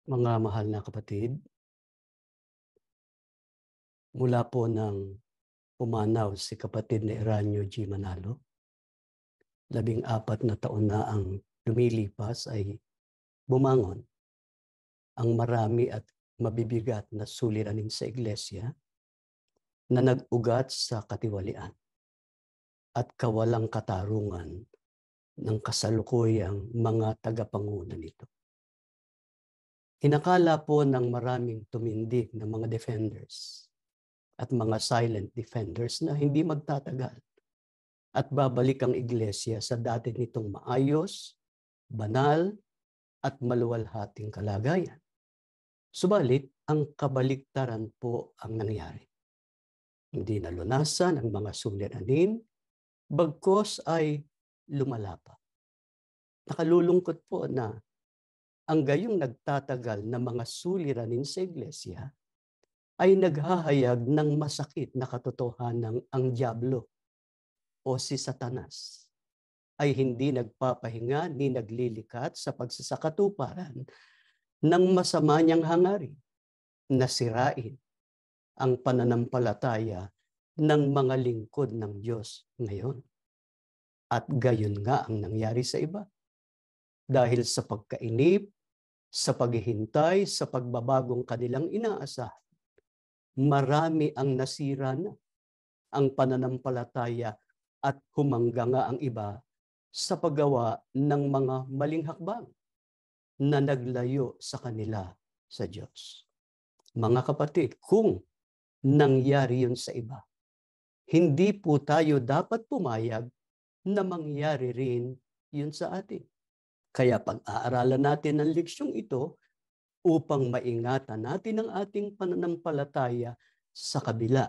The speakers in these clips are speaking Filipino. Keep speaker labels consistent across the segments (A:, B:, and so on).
A: Mga mahal na kapatid, mula po nang pumanaw si kapatid na Eranio G. Manalo, 14 na taon na ang lumilipas ay bumangon ang marami at mabibigat na suliranin sa iglesia na nag-ugat sa katiwalian at kawalang katarungan ng kasalukuyang mga tagapanguna nito. Inakala po ng maraming tumindig na mga defenders at mga silent defenders na hindi magtatagal at babalik ang iglesia sa dati nitong maayos, banal, at maluwalhating kalagayan. Subalit, ang kabaliktaran po ang nangyari. Hindi nalunasan ang mga suliranin, bagkos ay lumala pa. Nakalulungkot po na ang gayong nagtatagal na mga suliranin sa iglesia ay naghahayag ng masakit na katotohanan ng ang dyablo o si Satanas ay hindi nagpapahinga ni naglilikat sa pagsasakatuparan ng masama niyang hangarin na sirain ang pananampalataya ng mga lingkod ng Diyos ngayon. At gayon nga ang nangyari sa iba. Dahil sa pagkainip, sa paghihintay, sa pagbabagong kanilang inaasahan, marami ang nasira na ang pananampalataya at humangga nga ang iba sa paggawa ng mga maling hakbang na naglayo sa kanila sa Diyos. Mga kapatid, kung nangyari yun sa iba, hindi po tayo dapat pumayag na mangyari rin yun sa atin. Kaya pag-aaralan natin ang leksyong ito upang maingatan natin ang ating pananampalataya sa kabila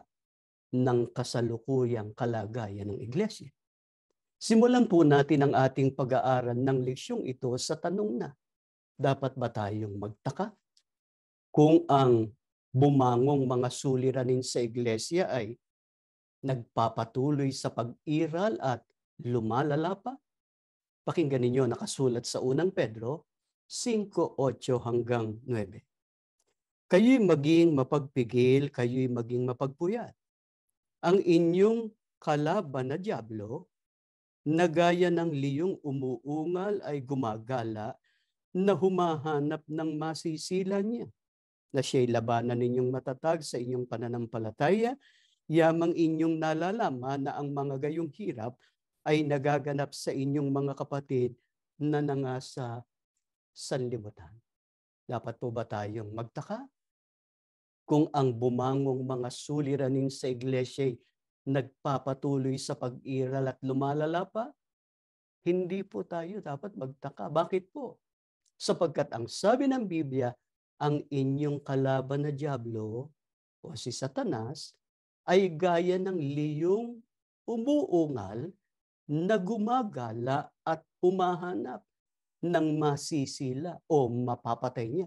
A: ng kasalukuyang kalagayan ng iglesia. Simulan po natin ang ating pag-aaral ng leksyong ito sa tanong na, dapat ba tayong magtaka? Kung ang bumangong mga suliranin sa iglesia ay nagpapatuloy sa pag-iral at lumalala pa? Pakinggan ninyo nakasulat sa unang Pedro 5:8 hanggang 9. Kayo'y maging mapagpigil, kayo'y maging mapagpuyat. Ang inyong kalaban na dyablo, na gaya ng liyong umuungal ay gumagala na humahanap ng masisila niya, na siya'y labanan ninyong matatag sa inyong pananampalataya, yamang inyong nalalaman na ang mga gayong hirap ay nagaganap sa inyong mga kapatid na nangasa sanlibutan. Dapat po ba tayong magtaka? Kung ang bumangong mga suliranin sa iglesia nagpapatuloy sa pag-iral at lumalala pa, hindi po tayo dapat magtaka. Bakit po? Sapagkat ang sabi ng Biblia, ang inyong kalaban na dyablo o si Satanas ay gaya ng liyong umuungal na gumagala at humahanap ng masisila o mapapatay niya.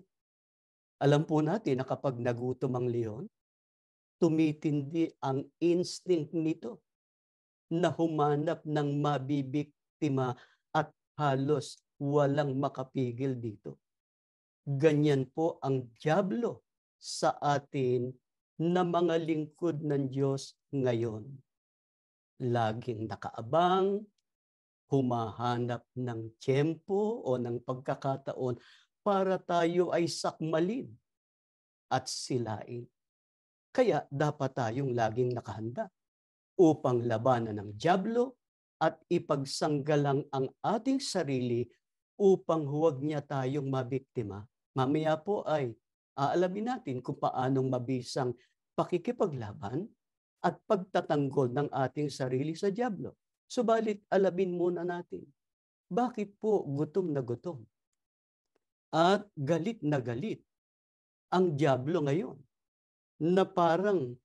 A: Alam po natin na kapag nagutom ang leon, tumitindi ang instinct nito na humanap ng mabibiktima at halos walang makapigil dito. Ganyan po ang dyablo sa atin na mga lingkod ng Diyos ngayon. Laging nakaabang, humahanap ng tiyempo o ng pagkakataon para tayo ay sakmalin at silain. Kaya dapat tayong laging nakahanda upang labanan ng dyablo at ipagsanggalang ang ating sarili upang huwag niya tayong mabiktima. Mamaya po ay aalamin natin kung paanong mabisang pakikipaglaban at pagtatanggol ng ating sarili sa dyablo. Subalit alamin muna natin, bakit po gutom na gutom at galit na galit ang dyablo ngayon na parang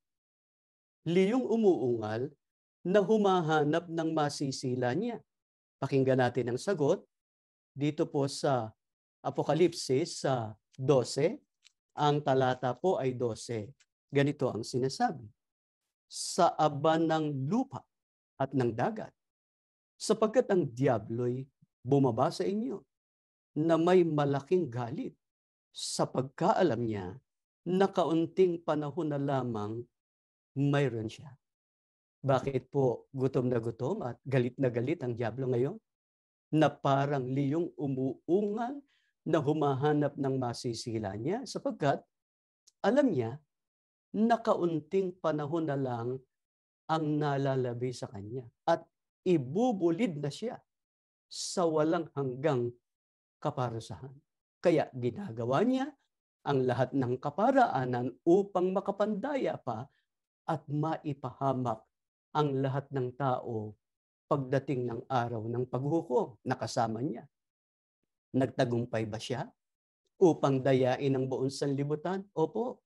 A: liyong umuungal na humahanap ng masisila niya? Pakinggan natin ang sagot dito po sa Apokalipsis sa 12. Ang talata po ay 12. Ganito ang sinasabi. Sa aba ng lupa at ng dagat, sapagkat ang diablo'y bumaba sa inyo na may malaking galit sa pagkaalam niya na kaunting panahon na lamang mayroon siya. Bakit po gutom na gutom at galit na galit ang dyablo ngayon? Na parang liyong umuungal na humahanap ng masisila niya sapagkat alam niya na kaunting panahon na lang ang nalalabi sa kanya at ibubulid na siya sa walang hanggang kaparusahan. Kaya ginagawa niya ang lahat ng kaparaanan upang makapandaya pa at maipahamak ang lahat ng tao pagdating ng araw ng paghukom na kasama niya. Nagtagumpay ba siya upang dayain ang buong sanlibutan? Opo.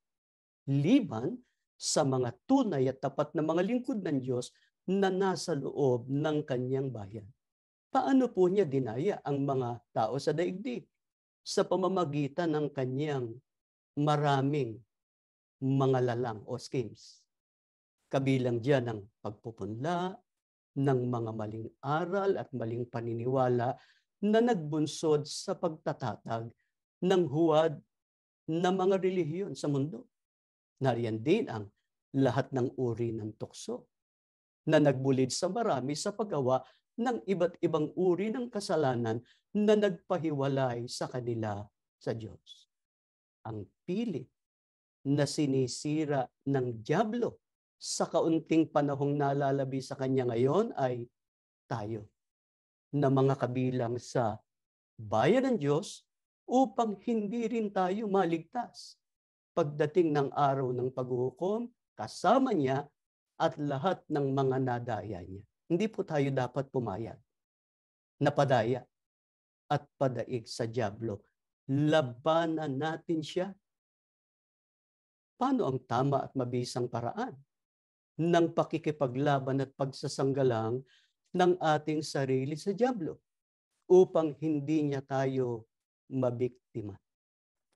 A: Liban sa mga tunay at tapat na mga lingkod ng Diyos na nasa loob ng kanyang bayan. Paano po niya dinaya ang mga tao sa daigdig? Sa pamamagitan ng kanyang maraming mga lalang o schemes. Kabilang diyan ang pagpupunla ng mga maling aral at maling paniniwala na nagbunsod sa pagtatatag ng huwad na mga relihiyon sa mundo. Nariyan din ang lahat ng uri ng tukso na nagbulid sa marami sa paggawa ng iba't ibang uri ng kasalanan na nagpahiwalay sa kanila sa Diyos. Ang pilit na sinisira ng dyablo sa kaunting panahong nalalabi sa kanya ngayon ay tayo na mga kabilang sa bayan ng Diyos upang hindi rin tayo maligtas pagdating ng araw ng paghukom kasama niya at lahat ng mga nadaya niya. Hindi po tayo dapat pumayag na padaya at padaig sa dyablo. Labanan natin siya. Paano ang tama at mabisang paraan ng pakikipaglaban at pagsasanggalang ng ating sarili sa dyablo upang hindi niya tayo mabiktima?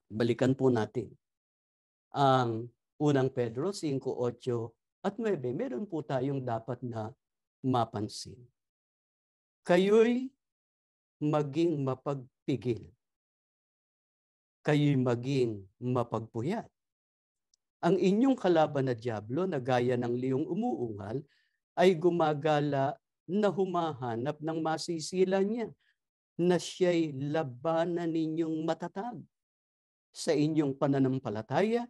A: Balikan po natin ang unang Pedro 5:8 at 9. Meron po tayong dapat na mapansin. Kayo'y maging mapagpigil. Kayo'y maging mapagpuyat. Ang inyong kalaban na dyablo na gaya ng liyong umuungal ay gumagala na humahanap ng masisila niya na siya'y labanan ninyong matatag. Sa inyong pananampalataya,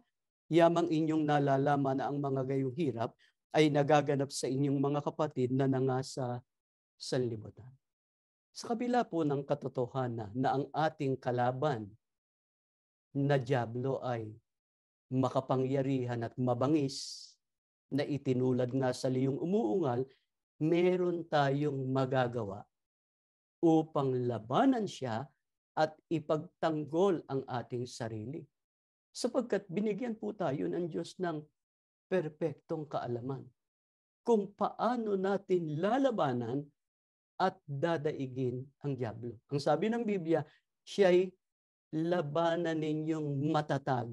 A: yamang inyong nalalaman na ang mga gayong hirap ay nagaganap sa inyong mga kapatid na nangasa sanlibutan. Sa kabila po ng katotohanan na ang ating kalaban na dyablo ay makapangyarihan at mabangis na itinulad nga sa liyong umuungal, meron tayong magagawa upang labanan siya at ipagtanggol ang ating sarili. Sapagkat binigyan po tayo ng Diyos ng perpektong kaalaman kung paano natin lalabanan at dadaigin ang dyablo. Ang sabi ng Biblia, siya'y labanan ninyong matatag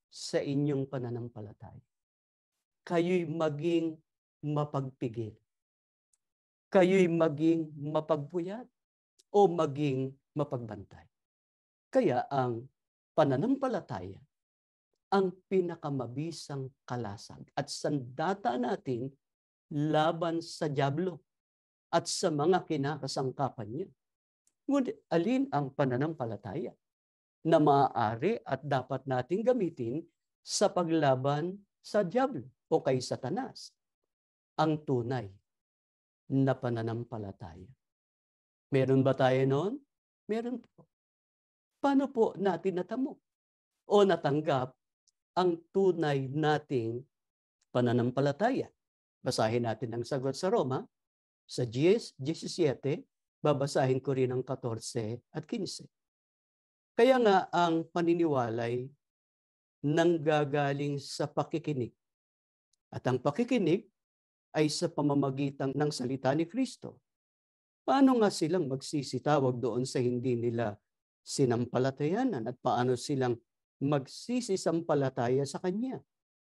A: sa inyong pananampalataya. Kayo'y maging mapagpigil. Kayo'y maging mapagpuyat o maging mapagbantay. Kaya ang pananampalataya ang pinakamabisang kalasag at sandata natin laban sa dyablo at sa mga kinakasangkapan niya. Ngunit alin ang pananampalataya na maaari at dapat nating gamitin sa paglaban sa dyablo o kay Satanas? Ang tunay na pananampalataya. Meron ba tayo noon? Meron po. Paano po natin natamo o natanggap ang tunay nating pananampalataya? Basahin natin ang sagot sa Roma, sa 10:17, babasahin ko rin ang 14 at 15. Kaya nga ang paniniwalay nanggagaling sa pakikinig. At ang pakikinig ay sa pamamagitan ng salita ni Kristo. Paano nga silang magsisitawag doon sa hindi nila sinampalatayanan at paano silang magsisisampalataya sa Kanya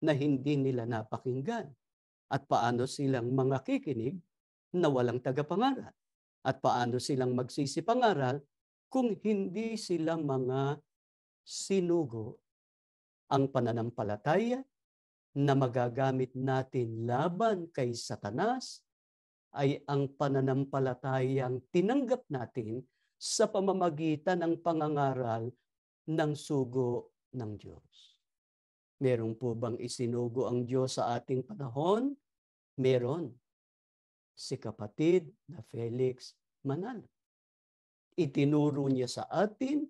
A: na hindi nila napakinggan? At paano silang mga kikinig na walang tagapangaral? At paano silang magsisipangaral kung hindi sila mga sinugo ang pananampalataya na magagamit natin laban kay Satanas ay ang pananampalatayang tinanggap natin sa pamamagitan ng pangangaral ng sugo ng Diyos. Meron po bang isinugo ang Diyos sa ating panahon? Meron. Si kapatid na Felix Manalo. Itinuro niya sa atin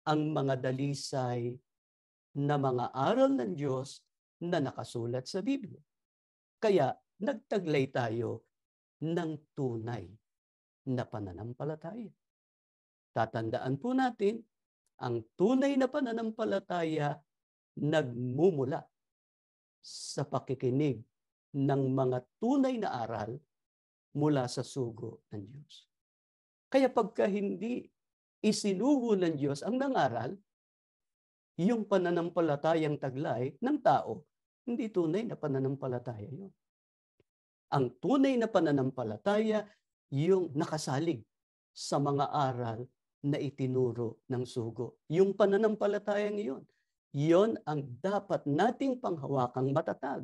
A: ang mga dalisay na mga aral ng Diyos na nakasulat sa Biblia. Kaya nagtaglay tayo ng tunay na pananampalataya. Tatandaan po natin, ang tunay na pananampalataya nagmumula sa pakikinig ng mga tunay na aral mula sa sugo ng Diyos. Kaya pagka hindi isinugo ng Diyos ang nangaral, yung pananampalatayang taglay ng tao, hindi tunay na pananampalataya yun. Ang tunay na pananampalataya, yung nakasalig sa mga aral na itinuro ng sugo. Yung pananampalatayang iyon, yon ang dapat nating panghawakang matatag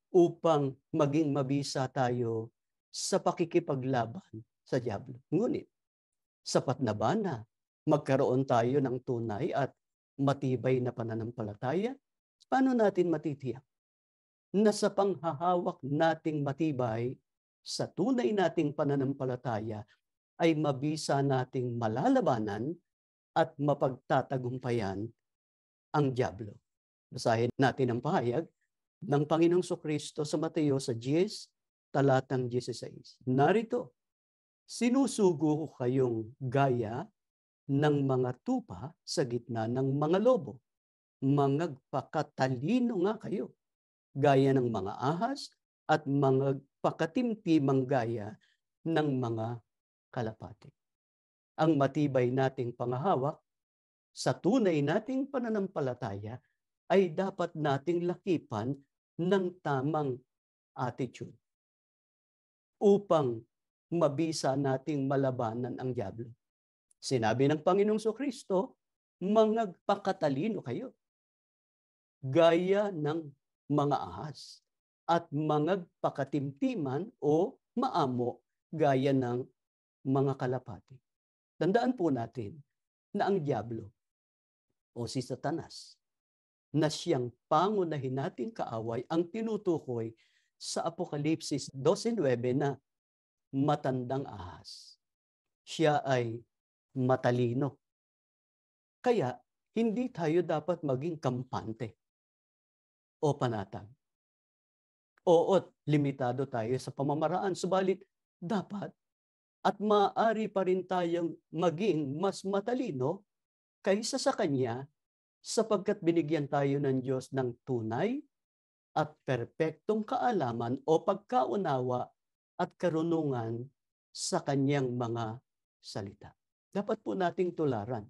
A: upang maging mabisa tayo sa pakikipaglaban sa dyablo. Ngunit, sapat na ba na magkaroon tayo ng tunay at matibay na pananampalataya? Paano natin matitiyak na sa panghahawak nating matibay sa tunay nating pananampalataya ay mabisa nating malalabanan at mapagtatagumpayan ang dyablo? Basahin natin ang pahayag ng Panginoong Kristo sa Mateo sa 10, talatang 16. Narito, sinusugo ko kayong gaya ng mga tupa sa gitna ng mga lobo. Magpakatalino nga kayo, gaya ng mga ahas at magpakatimtimang gaya ng mga kalapati. Ang matibay nating panghahawak sa tunay nating pananampalataya ay dapat nating lakipan ng tamang attitude upang mabisa nating malabanan ang dyablo. Sinabi ng Panginoong Kristo, magpakatalino kayo, gaya ng mga ahas, at magpakatimtiman o maamo, gaya ng mga kalapati. Tandaan po natin na ang dyablo o si Satanas, na siyang pangunahin nating kaaway, ang tinutukoy sa Apokalipsis 12:9 na matandang ahas. Siya ay matalino. Kaya hindi tayo dapat maging kampante o panatag. Oo't limitado tayo sa pamamaraan, subalit dapat at maaari pa rin tayong maging mas matalino kaysa sa Kanya, sapagkat binigyan tayo ng Diyos ng tunay at perpektong kaalaman o pagkaunawa at karunungan sa Kanyang mga salita. Dapat po nating tularan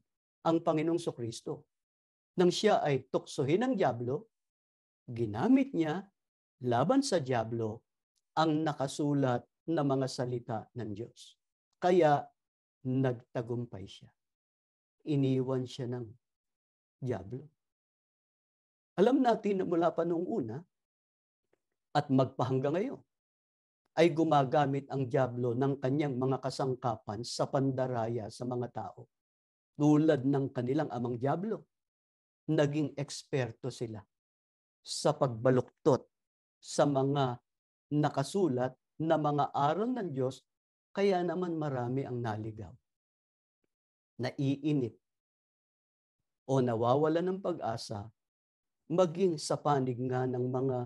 A: ang Panginoong Kristo. Nang siya ay tuksohin ng dyablo, ginamit niya laban sa dyablo ang nakasulat na mga salita ng Diyos. Kaya nagtagumpay siya. Iniwan siya ng dyablo. Alam natin na mula pa noong una at magpahanggang ngayon ay gumagamit ang dyablo ng kanyang mga kasangkapan sa pandaraya sa mga tao. Tulad ng kanilang amang dyablo, naging eksperto sila sa pagbaluktot sa mga nakasulat na mga aral ng Diyos, kaya naman marami ang naligaw, naiinip, o nawawala ng pag-asa, maging sa panig nga ng mga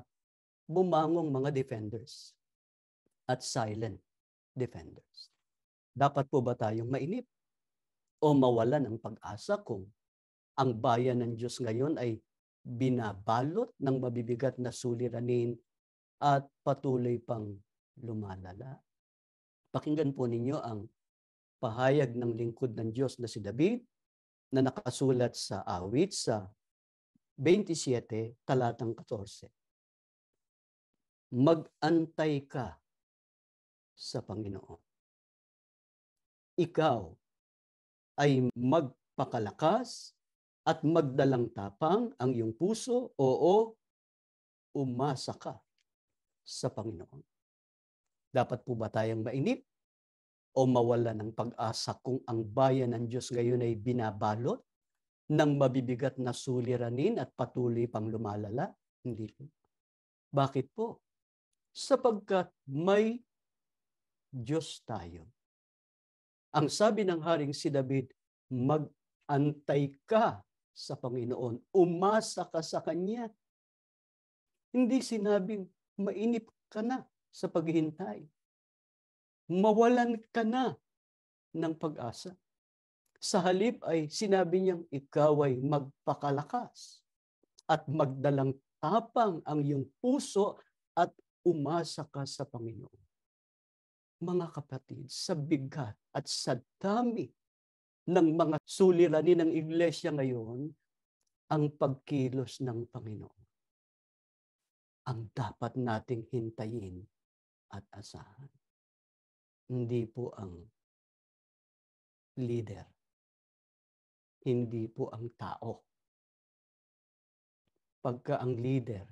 A: bumangong mga defenders at silent defenders. Dapat po ba tayong mainip o mawala ng pag-asa kung ang bayan ng Diyos ngayon ay binabalot ng mabibigat na suliranin at patuloy pang lumalala? Pakinggan po ninyo ang pahayag ng lingkod ng Diyos na si David na nakasulat sa awit sa 27, talatang 14. Mag-antay ka sa Panginoon. Ikaw ay magpakalakas at magdalang tapang ang iyong puso, oo, umasa ka sa Panginoon. Dapat po ba tayong mainip o mawala ng pag-asa kung ang bayan ng Diyos ngayon ay binabalot ng mabibigat na suliranin at patuloy pang lumalala? Hindi po. Bakit po? Sapagkat may Diyos tayo. Ang sabi ng Haring si David, mag-antay ka sa Panginoon, umasa ka sa Kanya. Hindi sinabing mainip ka na sa paghihintay. Mawalan ka na ng pag-asa. Sa halip ay sinabi niyang ikaw ay magpakalakas at magdalang tapang ang iyong puso at umasa ka sa Panginoon. Mga kapatid, sa bigat at sa dami ng mga suliranin ng iglesia ngayon, ang pagkilos ng Panginoon ang dapat nating hintayin at asahan. Hindi po ang leader. Hindi po ang tao. Pagka ang leader,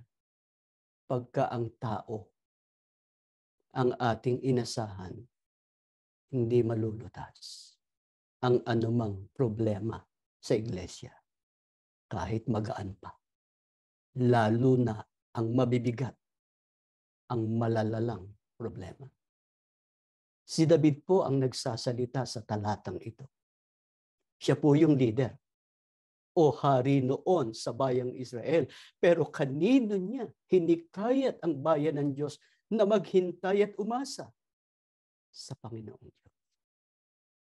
A: pagka ang tao, ang ating inasahan, hindi malulutas ang anumang problema sa iglesia. Kahit magaan pa. Lalo na ang mabibigat, ang malalalang problema. Si David po ang nagsasalita sa talatang ito. Siya po yung leader o hari noon sa bayang Israel. Pero kanino niya hinikayat ang bayan ng Diyos na maghintay at umasa? Sa Panginoong Diyos.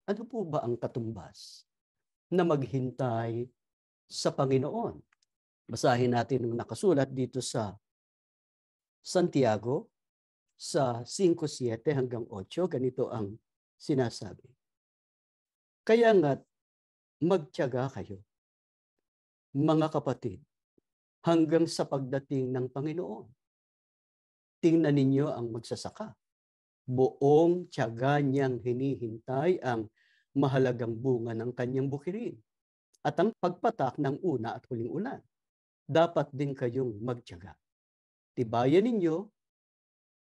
A: Ano po ba ang katumbas na maghintay sa Panginoon? Basahin natin ang nakasulat dito sa Santiago sa 5:7 hanggang 8. Ganito ang sinasabi. Kaya nga't magtiyaga kayo, mga kapatid, hanggang sa pagdating ng Panginoon. Tingnan ninyo ang magsasaka. Buong tiyaga niyang hinihintay ang mahalagang bunga ng kanyang bukirin at ang pagpatak ng una at huling ulan. Dapat din kayong magtiyaga. Tibayan ninyo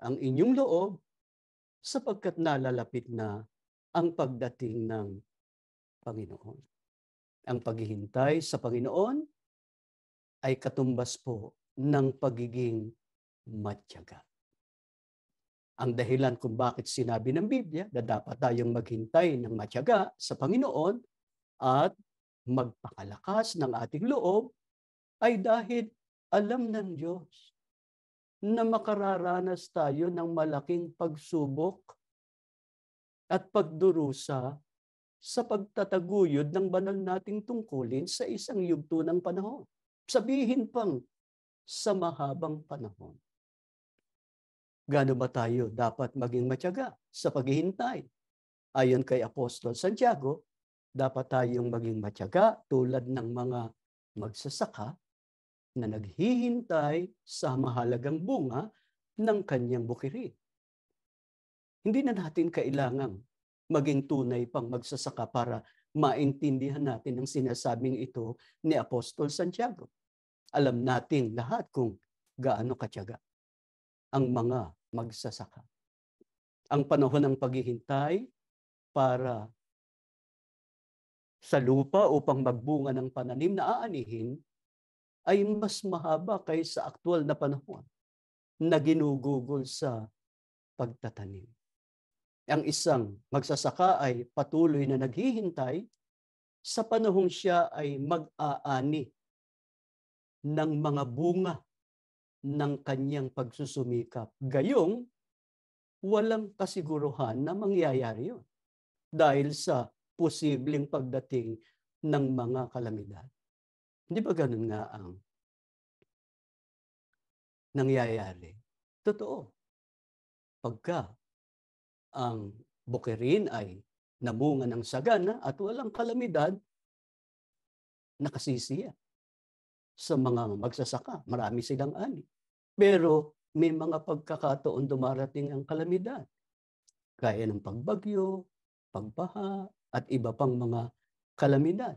A: ang inyong loob sapagkat nalalapit na ang pagdating ng Panginoon. Ang paghihintay sa Panginoon ay katumbas po ng pagiging matyaga. Ang dahilan kung bakit sinabi ng Biblia na dapat tayong maghintay ng matyaga sa Panginoon at magpakalakas ng ating loob ay dahil alam ng Diyos na makararanas tayo ng malaking pagsubok at pagdurusa sa pagtataguyod ng banal nating tungkulin sa isang yugto ng panahon. Sabihin pang sa mahabang panahon. Gaano ba tayo dapat maging matyaga sa paghihintay? Ayon kay Apostol Santiago, dapat tayong maging matyaga tulad ng mga magsasaka na naghihintay sa mahalagang bunga ng kanyang bukirin. Hindi na natin kailangang maging tunay pang magsasaka para maintindihan natin ang sinasabing ito ni Apostol Santiago. Alam natin lahat kung gaano katyaga ang mga magsasaka. Ang panahon ng paghihintay para sa lupa upang magbunga ng pananim na aanihin ay mas mahaba kaysa aktual na panahon na ginugugol sa pagtatanim. Ang isang magsasaka ay patuloy na naghihintay sa panahong siya ay mag-aani ng mga bunga ng kanyang pagsusumikap. Gayong walang kasiguruhan na mangyayari yun dahil sa posibleng pagdating ng mga kalamidad. Hindi ba ganun nga ang nangyayari? Totoo. Pagka ang bukirin ay namunga ng sagana at walang kalamidad, nakasisiya sa mga magsasaka. Marami silang ani. Pero may mga pagkakataon dumarating ang kalamidad. Gaya ng pagbagyo, pagbaha, at iba pang mga kalamidad.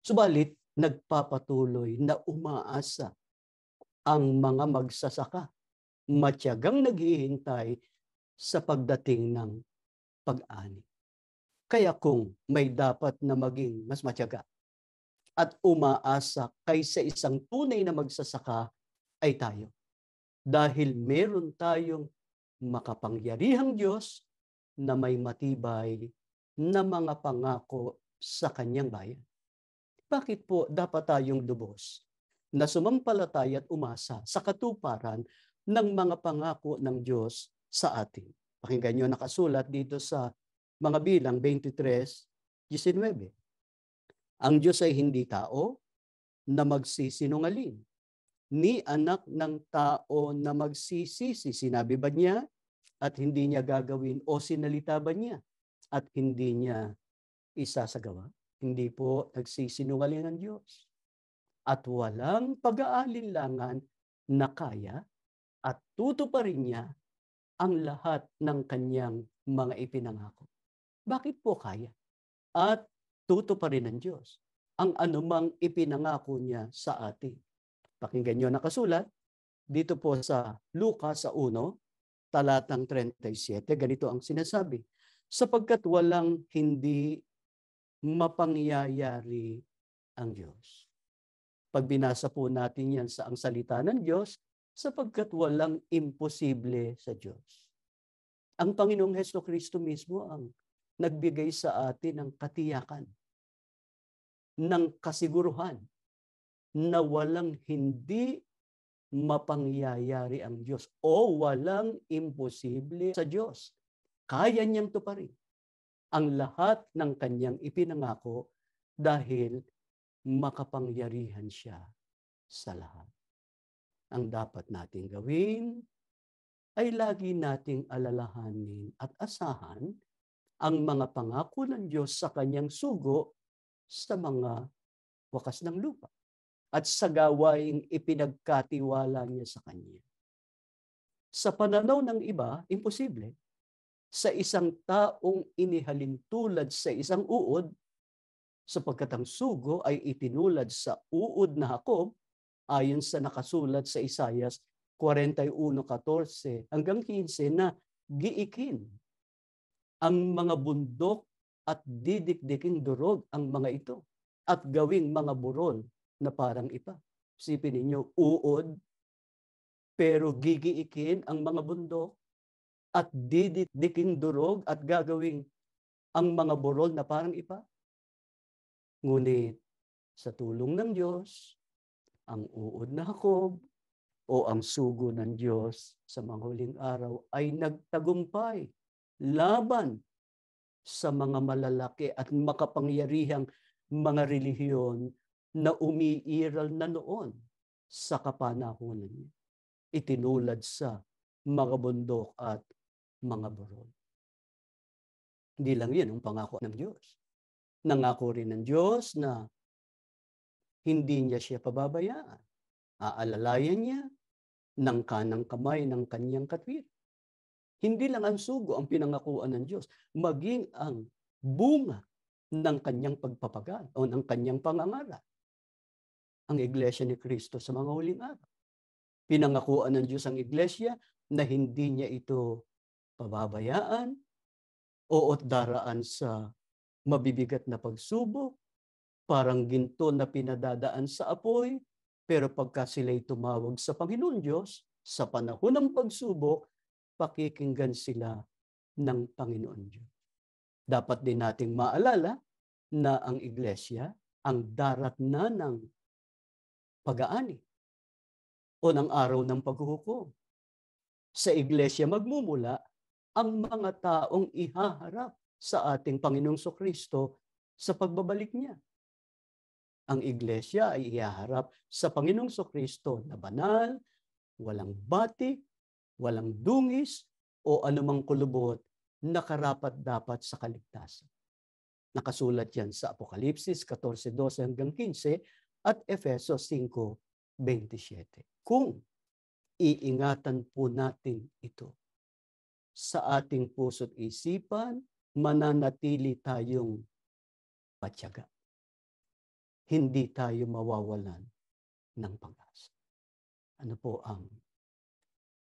A: Subalit, nagpapatuloy na umaasa ang mga magsasaka, matiyagang naghihintay sa pagdating ng pag-ani. Kaya kung may dapat na maging mas matiyaga at umaasa kaysa isang tunay na magsasaka ay tayo. Dahil meron tayong makapangyarihang Diyos na may matibay na mga pangako sa kanyang bayan. Bakit po dapat tayong lubos na sumampalataya at umasa sa katuparan ng mga pangako ng Diyos sa atin? Pakinggan nyo, nakasulat dito sa mga bilang 23:19. Ang Diyos ay hindi tao na magsisinungaling, ni anak ng tao na magsisisi. Sinabi ba niya at hindi niya gagawin, o sinalita ba niya at hindi niya isasagawa? Hindi po nagsisinungaling ang Diyos. At walang pag-aalinlangan na kaya at tutuparin niya ang lahat ng kanyang mga ipinangako. Bakit po kaya at tutuparin ng Diyos ang anumang ipinangako niya sa atin? Pakinggan niyo, nakasulat dito po sa Lucas 1, talatang 37, ganito ang sinasabi. Sapagkat walang hindi mapangyayari ang Diyos. Pag binasa po natin yan sa ang salita ng Diyos, sapagkat walang imposible sa Diyos. Ang Panginoong Hesukristo mismo ang nagbigay sa atin ng katiyakan, ng kasiguruhan, na walang hindi mapangyayari ang Diyos o walang imposible sa Diyos. Kaya niyang tuparin ang lahat ng kanyang ipinangako dahil makapangyarihan siya sa lahat. Ang dapat nating gawin ay lagi nating alalahanin at asahan ang mga pangako ng Diyos sa kanyang sugo sa mga wakas ng lupa at sa gawaing ipinagkatiwala niya sa kanya. Sa pananaw ng iba, imposible. Sa isang taong inihalin tulad sa isang uod, sapagkat ang sugo ay itinulad sa uod na Hakob, ayon sa nakasulat sa Isaias 41:14 hanggang 15 na giikin ang mga bundok at didikdiking durog ang mga ito at gawing mga burol na parang ipa. Isipin ninyo, uod, pero gigiikin ang mga bundok at didikdiking durog at gagawing ang mga burol na parang ipa. Ngunit sa tulong ng Diyos, ang uod na Hakob o ang sugo ng Diyos sa mga huling araw ay nagtagumpay laban sa mga malalaki at makapangyarihang mga relihiyon na umiiral na noon sa kapanahunan niya. Itinulad sa mga bundok at mga burol. Hindi lang yan ang pangako ng Diyos. Nangako rin ng Diyos na hindi niya siya pababayaan. Aalalayan niya ng kanang kamay ng kanyang katwir. Hindi lang ang sugo ang pinangakuan ng Diyos, maging ang bunga ng kanyang pagpapagal o ng kanyang pangangaral. Ang Iglesia ni Cristo sa mga huling araw. Pinangakuan ng Diyos ang Iglesia na hindi niya ito pababayaan o daraan sa mabibigat na pagsubok, parang ginto na pinadadaan sa apoy, pero pagka sila'y tumawag sa Panginoon Diyos, sa panahon ng pagsubok, pakikinggan sila ng Panginoon Diyos. Dapat din nating maalala na ang Iglesia ang darat na ng pag-aani o ng araw ng paghuhukom. Sa Iglesia magmumula ang mga taong ihaharap sa ating Panginoong Kristo sa pagbabalik niya. Ang Iglesia ay ihaharap sa Panginoong Kristo na banal, walang batik, walang dungis, o anumang kulubot na karapat-dapat sa kaligtasan. Nakasulat yan sa Apokalipsis 14:12 hanggang 15 at Efesos 5:27. Kung iingatan po natin ito sa ating puso't isipan, mananatili tayong matyaga. hindi tayo mawawalan ng pag-asa. Ano po ang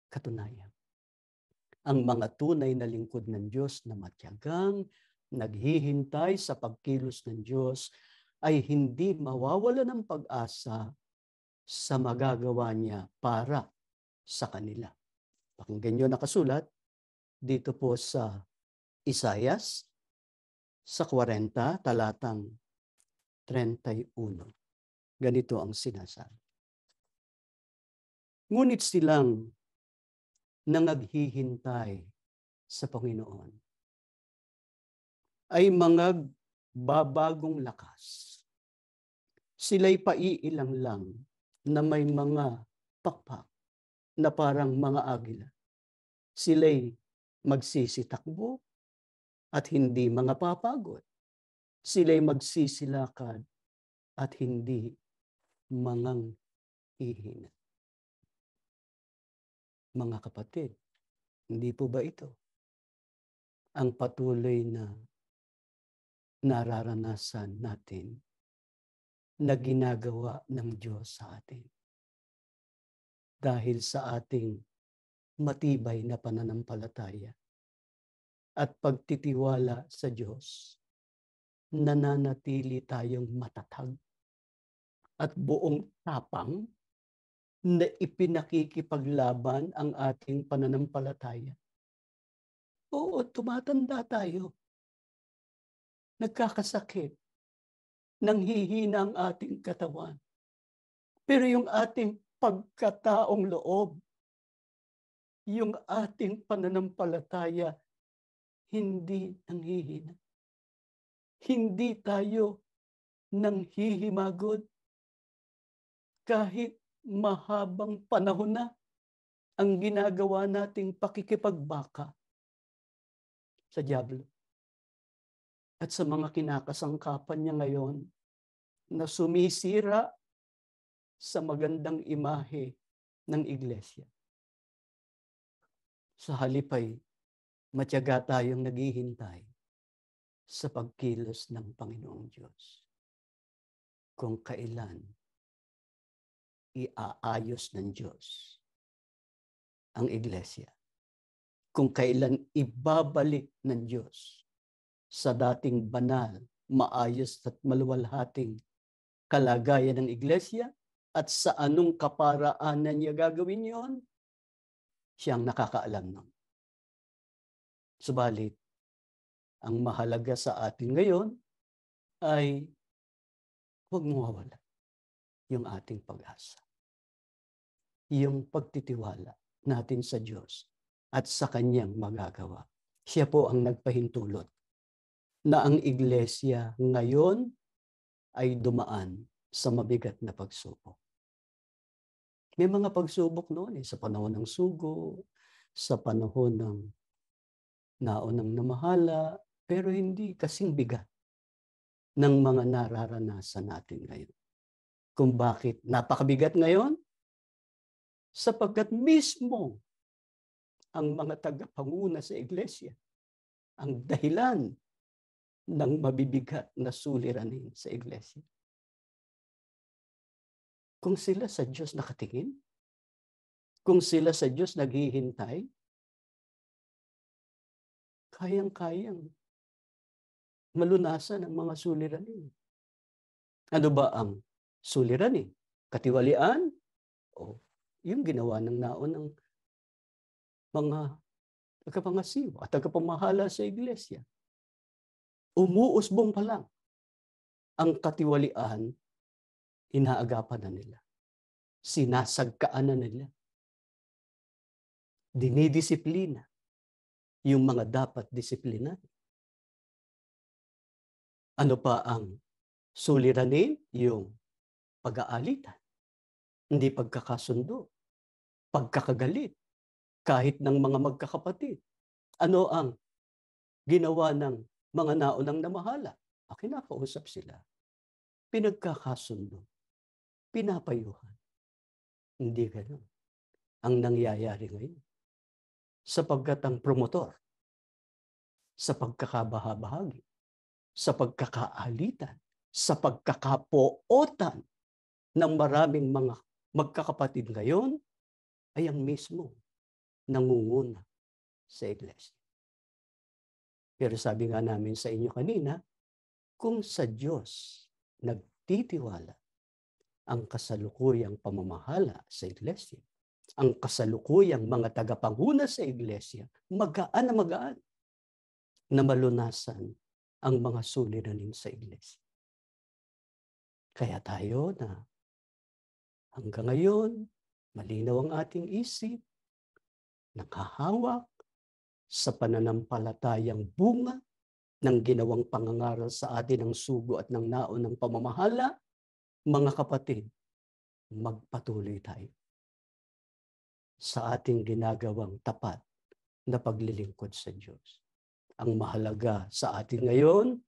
A: katunayan? Ang mga tunay na lingkod ng Diyos na matiyagang naghihintay sa pagkilos ng Diyos ay hindi mawawala ng pag-asa sa magagawa niya para sa kanila. Pakinggan niyo nakasulat dito po sa Isayas sa 40, talatang 31. Ganito ang sinasabi. Ngunit silang nangaghihintay sa Panginoon ay mga babagong lakas. Sila'y paiilang lang na may mga pakpak na parang mga agila. Sila'y magsisitakbo at hindi mga papagod. Sila'y magsisilakad at hindi manganghihina. Mga kapatid, hindi po ba ito ang patuloy na nararanasan natin na ginagawa ng Diyos sa atin? Dahil sa ating matibay na pananampalataya at pagtitiwala sa Diyos, nananatili tayong matatag at buong tapang na ipinakikipaglaban ang ating pananampalataya. Oo, tumatanda tayo. Nagkakasakit. Nanghihina ang ating katawan. Pero yung ating pagkataong loob, yung ating pananampalataya, hindi nanghihina. Hindi tayo nanghihimagod. Kahit mahabang panahon na ang ginagawa nating pakikipagbaka sa dyablo at sa mga kinakasangkapan niya ngayon na sumisira sa magandang imahe ng iglesia. Sa halip ay matiyaga tayong naghihintay sa pagkilos ng Panginoong Diyos. Kung kailan iaayos ng Diyos ang iglesia. Kung kailan ibabalik ng Diyos sa dating banal, maayos at maluwalhating kalagayan ng iglesia at sa anong kaparaanan niya gagawin yon, siyang nakakaalam nun. Subalit, ang mahalaga sa atin ngayon ay huwag mawawala yung ating pag-asa. Yung pagtitiwala natin sa Diyos at sa Kanyang magagawa. Siya po ang nagpahintulot na ang iglesia ngayon ay dumaan sa mabigat na pagsubok. May mga pagsubok noon sa panahon ng sugo, sa panahon ng naunang namahala, pero hindi kasing bigat ng mga nararanasan natin ngayon. Kung bakit napakabigat ngayon? Sapagkat mismo ang mga tagapanguna sa iglesia ang dahilan ng mabibigat na suliranin sa iglesia. Kung sila sa Diyos nakatingin, kung sila sa Diyos naghihintay, kayang-kayang malunasan ang mga suliranin. Ano ba ang suliranin? Katiwalian? O yung ginawa ng naunang mga tagapangasiwa at tagapamahala sa iglesia. Umuusbong pa lang ang katiwalian, inaagapan na nila. Sinasagkaan na nila. Dinidisiplina yung mga dapat disiplinan. Ano pa ang suliranin? Yung pag-aalitan, hindi pagkakasundo, pagkakagalit, kahit ng mga magkakapatid. Ano ang ginawa ng mga naunang namahala? Kinakausap sila. Pinagkakasundo. Pinapayuhan. Hindi ganoon ang nangyayari ngayon. Sapagkat ang promotor sa pagkakabahabahagi, sa pagkakaalitan, sa pagkakapootan ng maraming mga magkakapatid ngayon ay ang mismo nangunguna sa iglesia. Pero sabi nga namin sa inyo kanina, kung sa Diyos nagtitiwala ang kasalukuyang pamamahala sa iglesia, ang kasalukuyang mga tagapanguna sa iglesia, magaan na malunasan ang mga suliranin sa iglesia. Kaya tayo na hanggang ngayon, malinaw ang ating isip, nakahawak sa pananampalatayang bunga ng ginawang pangangaral sa atin ng sugo at ng naon ng pamamahala, mga kapatid, magpatuloy tayo sa ating ginagawang tapat na paglilingkod sa Diyos. Ang mahalaga sa atin ngayon,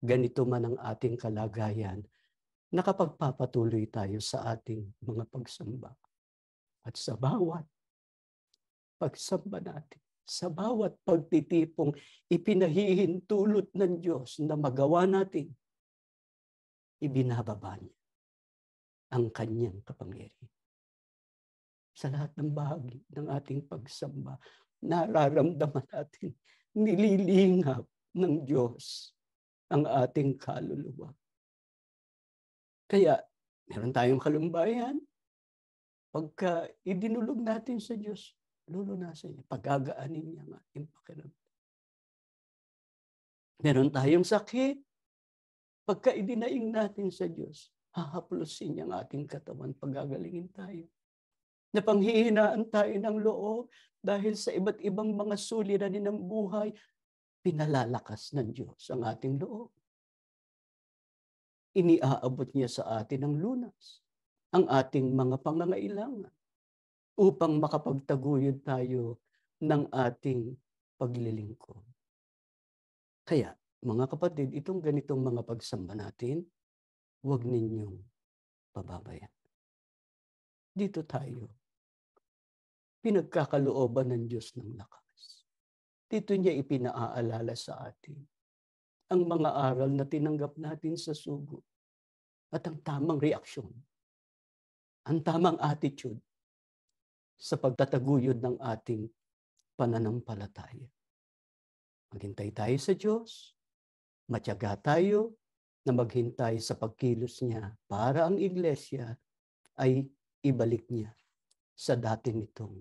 A: ganito man ang ating kalagayan, nakapagpapatuloy tayo sa ating mga pagsamba. At sa bawat pagsamba natin, sa bawat pagtitipong ipinahihintulot ng Diyos na magawa natin, ibinababa niya ang kanyang kapangyarihan. Sa lahat ng bahagi ng ating pagsamba, nararamdaman natin, nililingap ng Diyos ang ating kaluluwa. Kaya, meron tayong kalumbayan, pagka idinulog natin sa Diyos, lulunasan niya, pagagaanin niya ang ating pakiramdam. Meron tayong sakit, pagka idinaing natin sa Diyos, hahaplusin niya ang ating katawan, pagagalingin tayo. Napanghihinaan tayo ng loob dahil sa iba't ibang mga suliranin ng buhay, pinalalakas ng Diyos ang ating loob. Iniaabot niya sa atin ang lunas, ang ating mga pangangailangan upang makapagtaguyod tayo ng ating paglilingkod. Kaya, mga kapatid, itong ganitong mga pagsamba natin, huwag ninyong pababayaan. Dito tayo, pinagkakalooban ng Diyos ng lakas. Dito niya ipinaaalala sa atin ang mga aral na tinanggap natin sa sugo at ang tamang reaksyon, ang tamang attitude sa pagtataguyod ng ating pananampalataya. Maghintay tayo sa Diyos, matyaga tayo na maghintay sa pagkilos niya para ang iglesia ay ibalik niya sa dati nitong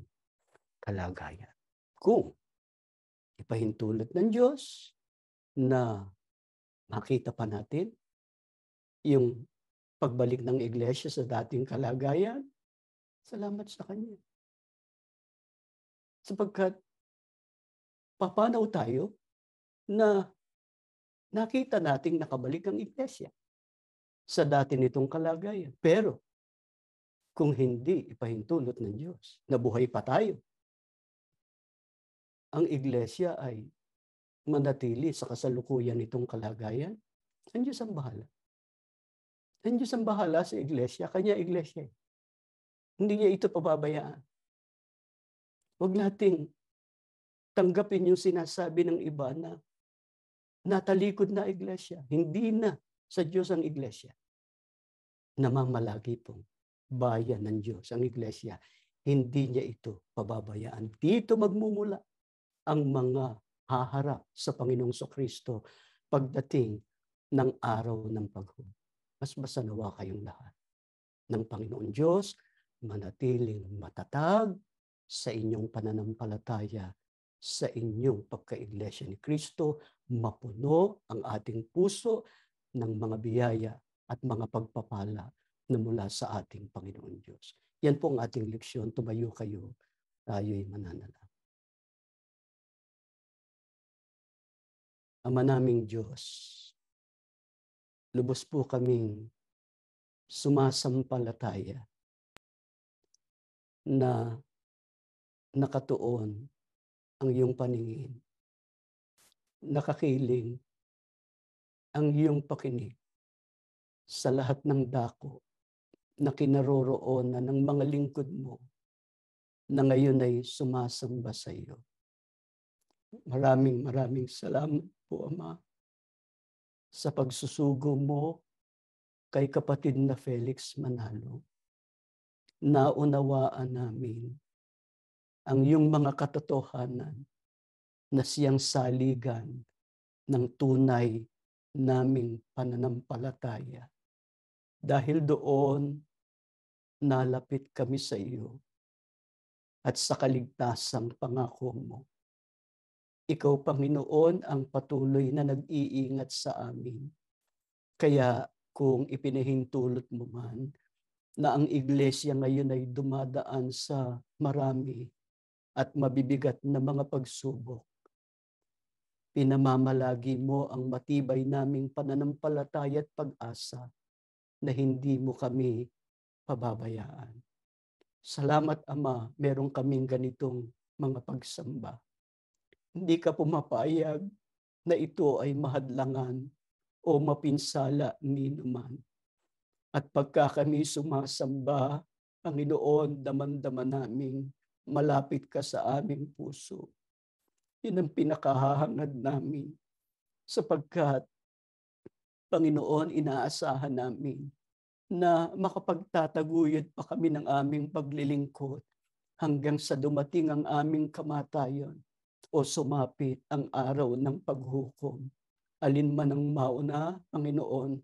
A: kalagayan. Kung ipahintulot ng Diyos na makita pa natin yung pagbalik ng iglesia sa dating kalagayan, salamat sa Kanya. Sapagkat papanaw tayo na nakita nating nakabalik ang iglesia sa dati nitong kalagayan. Pero kung hindi ipahintulot ng Diyos, nabuhay pa tayo, ang iglesia ay manatili sa kasalukuyan nitong kalagayan, ang Diyos ang bahala. Ang Diyos ang bahala sa iglesia, Kanya iglesia. Hindi niya ito pababayaan. Huwag nating tanggapin yung sinasabi ng iba na natalikod na iglesia. Hindi na sa Diyos ang iglesia. Namamalagi pong bayan ng Diyos ang iglesia. Hindi niya ito pababayaan. Dito magmumula ang mga haharap sa Panginoong Kristo pagdating ng araw ng paghubog. Mas masanawa kayong lahat ng Panginoon Diyos, manatiling matatag sa inyong pananampalataya, sa inyong pagka-iglesia ni Kristo, mapuno ang ating puso ng mga biyaya at mga pagpapala na mula sa ating Panginoon Diyos. Yan po ang ating leksyon. Tumayo kayo, tayo'y mananalangin. Ama naming Diyos, lubos po kaming sumasampalataya na nakatuon ang iyong paningin, nakakiling ang iyong pakinig sa lahat ng dako na kinaroroonan ng mga lingkod mo na ngayon ay sumasamba sa iyo. Maraming salamat po, Ama, sa pagsusugo mo kay kapatid na Felix Manalo, naunawaan namin ang iyong mga katotohanan na siyang saligan ng tunay naming pananampalataya. Dahil doon, nalapit kami sa iyo at sa kaligtasang pangako mo. Ikaw, Panginoon, ang patuloy na nag-iingat sa amin. Kaya kung ipinahintulot mo man na ang iglesia ngayon ay dumadaan sa marami at mabibigat na mga pagsubok, pinamamalagi mo ang matibay naming pananampalataya at pag-asa na hindi mo kami pababayaan. Salamat, Ama, meron kaming ganitong mga pagsamba. Hindi ka pumapayag na ito ay mahadlangan o mapinsala ni naman. At pagka kami sumasamba, Panginoon, daman-daman naming malapit ka sa aming puso. Yun ang pinakahahangad namin. Sapagkat, Panginoon, inaasahan namin na makapagtataguyod pa kami ng aming paglilingkod hanggang sa dumating ang aming kamatayon o sumapit ang araw ng paghukom. Alin man ang mauna, Panginoon,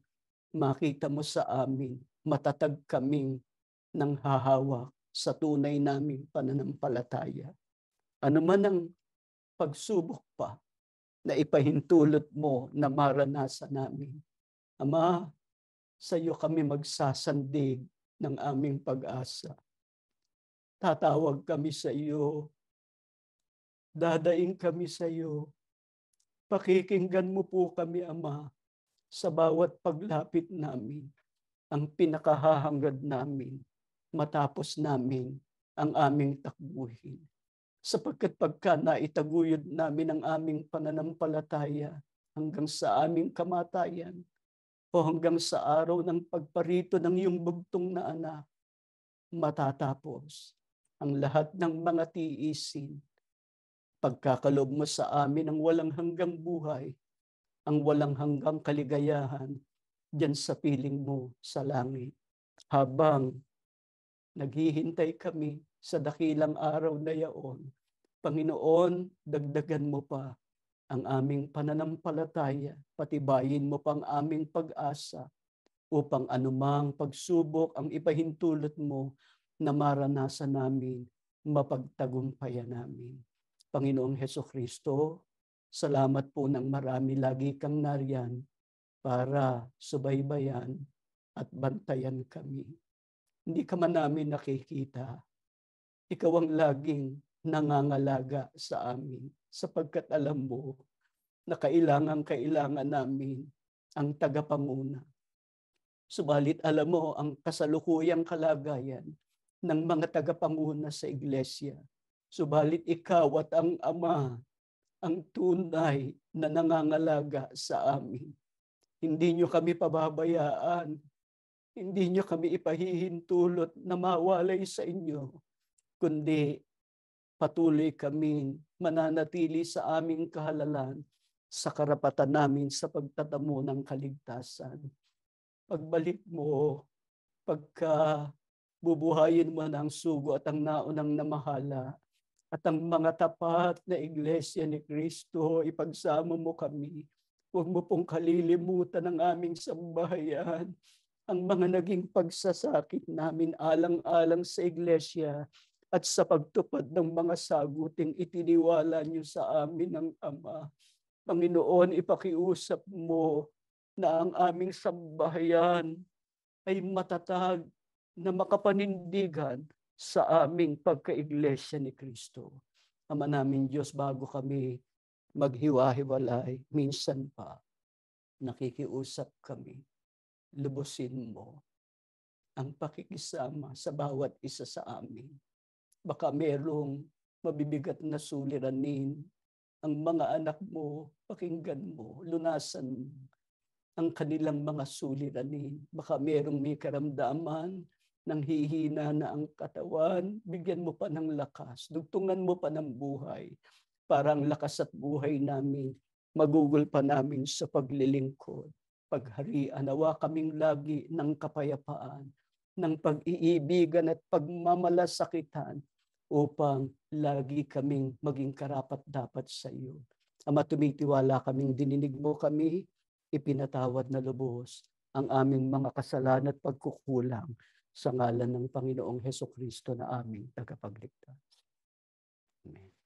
A: makita mo sa amin, matatag kaming nang hahawak sa tunay naming pananampalataya. Ano man ang pagsubok pa na ipahintulot mo na maranasan namin, Ama, sa iyo kami magsasandig ng aming pag-asa. Tatawag kami sa iyo, dadaing kami sa iyo, pakikinggan mo po kami, Ama, sa bawat paglapit namin, ang pinakahahangad namin, matapos namin ang aming takbuhin. Sapagkat pagka naitaguyod namin ang aming pananampalataya hanggang sa aming kamatayan o hanggang sa araw ng pagparito ng iyong bugtong na anak, matatapos ang lahat ng mga tiisin. Pagkakalob mo sa amin ang walang hanggang buhay, ang walang hanggang kaligayahan diyan sa piling mo sa langit. Habang naghihintay kami sa dakilang araw na yaon, Panginoon, dagdagan mo pa ang aming pananampalataya, patibayin mo pang aming pag-asa upang anumang pagsubok ang ipahintulot mo na maranasan namin, mapagtagumpayan namin. Panginoong Hesukristo, salamat po ng marami, lagi kang nariyan para subaybayan at bantayan kami. Hindi ka man namin nakikita. Ikaw ang laging nangangalaga sa amin sapagkat alam mo na kailangan namin ang tagapanguna. Subalit alam mo ang kasalukuyang kalagayan ng mga tagapanguna sa iglesia. Subalit ikaw at ang Ama ang tunay na nangangalaga sa amin. Hindi nyo kami pababayaan. Hindi nyo kami ipahihintulot na mawalay sa inyo, kundi patuloy kaming mananatili sa aming kahalalan sa karapatan namin sa pagtatamo ng kaligtasan. Pagbalik mo, pagka bubuhayin mo ng sugo at ang naunang namahala, at ang mga tapat na iglesia ni Kristo, ipagsama mo kami. Huwag mo pong kalilimutan ang aming sambahayan, ang mga naging pagsasakit namin alang-alang sa iglesia at sa pagtupad ng mga saguting itiniwala niyo sa amin ng Ama. Panginoon, ipakiusap mo na ang aming sambahayan ay matatag na makapanindigan sa aming pagkaiglesia ni Kristo. Ama namin Diyos, bago kami maghiwa-hiwalay, minsan pa nakikiusap kami, lubusin mo ang pakikisama sa bawat isa sa amin. Baka merong mabibigat na suliranin ang mga anak mo, pakinggan mo, lunasan mo ang kanilang mga suliranin. Baka merong may karamdaman, nang hihina na ang katawan, bigyan mo pa ng lakas, dugtungan mo pa ng buhay, parang lakas at buhay namin, magugol pa namin sa paglilingkod. pagharian. Nawa kaming lagi ng kapayapaan, ng pag-iibigan at pagmamalasakitan upang lagi kaming maging karapat-dapat sa iyo. Ama, tumitiwala kaming dininig mo kami, ipinatawad na lubos ang aming mga kasalanan at pagkukulang sa ngalan ng Panginoong Hesukristo na aming tagapagligtas. Amen.